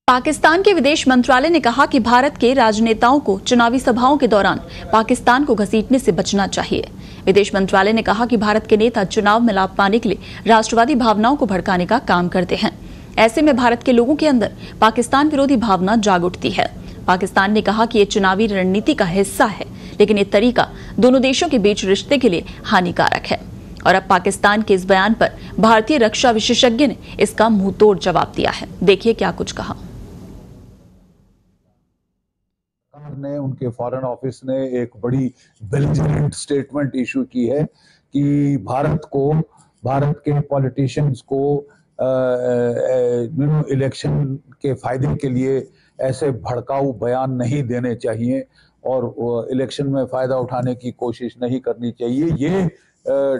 पाकिस्तान के विदेश मंत्रालय ने कहा कि भारत के राजनेताओं को चुनावी सभाओं के दौरान पाकिस्तान को घसीटने से बचना चाहिए। विदेश मंत्रालय ने कहा कि भारत के नेता चुनाव में लाभ पाने के लिए राष्ट्रवादी भावनाओं को भड़काने का काम करते हैं। ऐसे में भारत के लोगों के अंदर पाकिस्तान विरोधी भावना जाग उठती है। पाकिस्तान ने कहा कि ये चुनावी रणनीति का हिस्सा है, लेकिन ये तरीका दोनों देशों के बीच रिश्ते के लिए हानिकारक है। और अब पाकिस्तान के इस बयान पर भारतीय रक्षा विशेषज्ञ ने इसका मुंहतोड़ जवाब दिया है। देखिए क्या कुछ कहा। ने उनके फॉरेन ऑफिस ने एक बड़ी बेलिजरेंट स्टेटमेंट इशू की है कि भारत के पॉलिटिशियंस को इलेक्शन के फायदे के लिए ऐसे भड़काऊ बयान नहीं देने चाहिए और इलेक्शन में फायदा उठाने की कोशिश नहीं करनी चाहिए। ये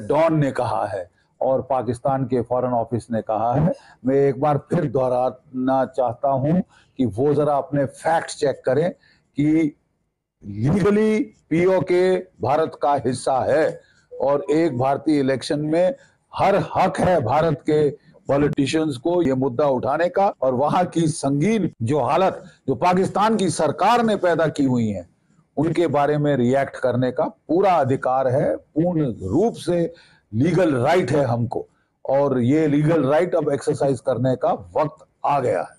डॉन ने कहा है और पाकिस्तान के फॉरेन ऑफिस ने कहा है। मैं एक बार फिर दोहराना चाहता हूं कि वो जरा अपने फैक्ट चेक करें कि लीगली पीओके भारत का हिस्सा है और एक भारतीय इलेक्शन में हर हक है भारत के पॉलिटिशियंस को ये मुद्दा उठाने का और वहां की संगीन जो हालत जो पाकिस्तान की सरकार ने पैदा की हुई है उनके बारे में रिएक्ट करने का पूरा अधिकार है। पूर्ण रूप से लीगल राइट है हमको और ये लीगल राइट अब एक्सरसाइज करने का वक्त आ गया है।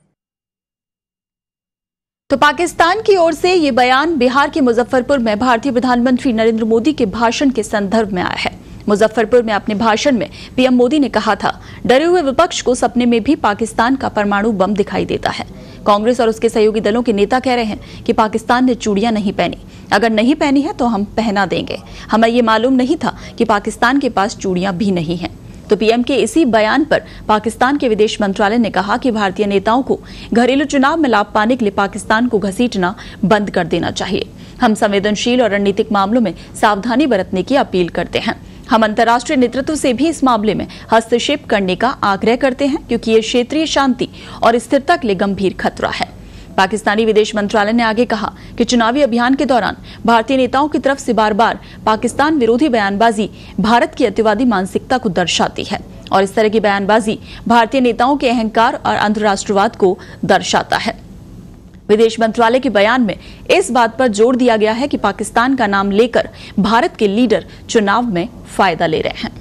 तो पाकिस्तान की ओर से ये बयान बिहार के मुजफ्फरपुर में भारतीय प्रधानमंत्री नरेंद्र मोदी के भाषण के संदर्भ में आया है। मुजफ्फरपुर में अपने भाषण में पीएम मोदी ने कहा था, डरे हुए विपक्ष को सपने में भी पाकिस्तान का परमाणु बम दिखाई देता है। कांग्रेस और उसके सहयोगी दलों के नेता कह रहे हैं कि पाकिस्तान ने चूड़ियां नहीं पहनी, अगर नहीं पहनी है तो हम पहना देंगे। हमें ये मालूम नहीं था कि पाकिस्तान के पास चूड़ियां भी नहीं हैं। तो पीएम के इसी बयान पर पाकिस्तान के विदेश मंत्रालय ने कहा कि भारतीय नेताओं को घरेलू चुनाव में लाभ पाने के लिए पाकिस्तान को घसीटना बंद कर देना चाहिए। हम संवेदनशील और रणनीतिक मामलों में सावधानी बरतने की अपील करते हैं। हम अंतर्राष्ट्रीय नेतृत्व से भी इस मामले में हस्तक्षेप करने का आग्रह करते हैं, क्योंकि ये क्षेत्रीय शांति और स्थिरता के लिए गंभीर खतरा है। पाकिस्तानी विदेश मंत्रालय ने आगे कहा कि चुनावी अभियान के दौरान भारतीय नेताओं की तरफ से बार बार पाकिस्तान विरोधी बयानबाजी भारत की अतिवादी मानसिकता को दर्शाती है और इस तरह की बयानबाजी भारतीय नेताओं के अहंकार और अंतर्राष्ट्रवाद को दर्शाता है। विदेश मंत्रालय के बयान में इस बात पर जोर दिया गया है कि पाकिस्तान का नाम लेकर भारत के लीडर चुनाव में फायदा ले रहे हैं।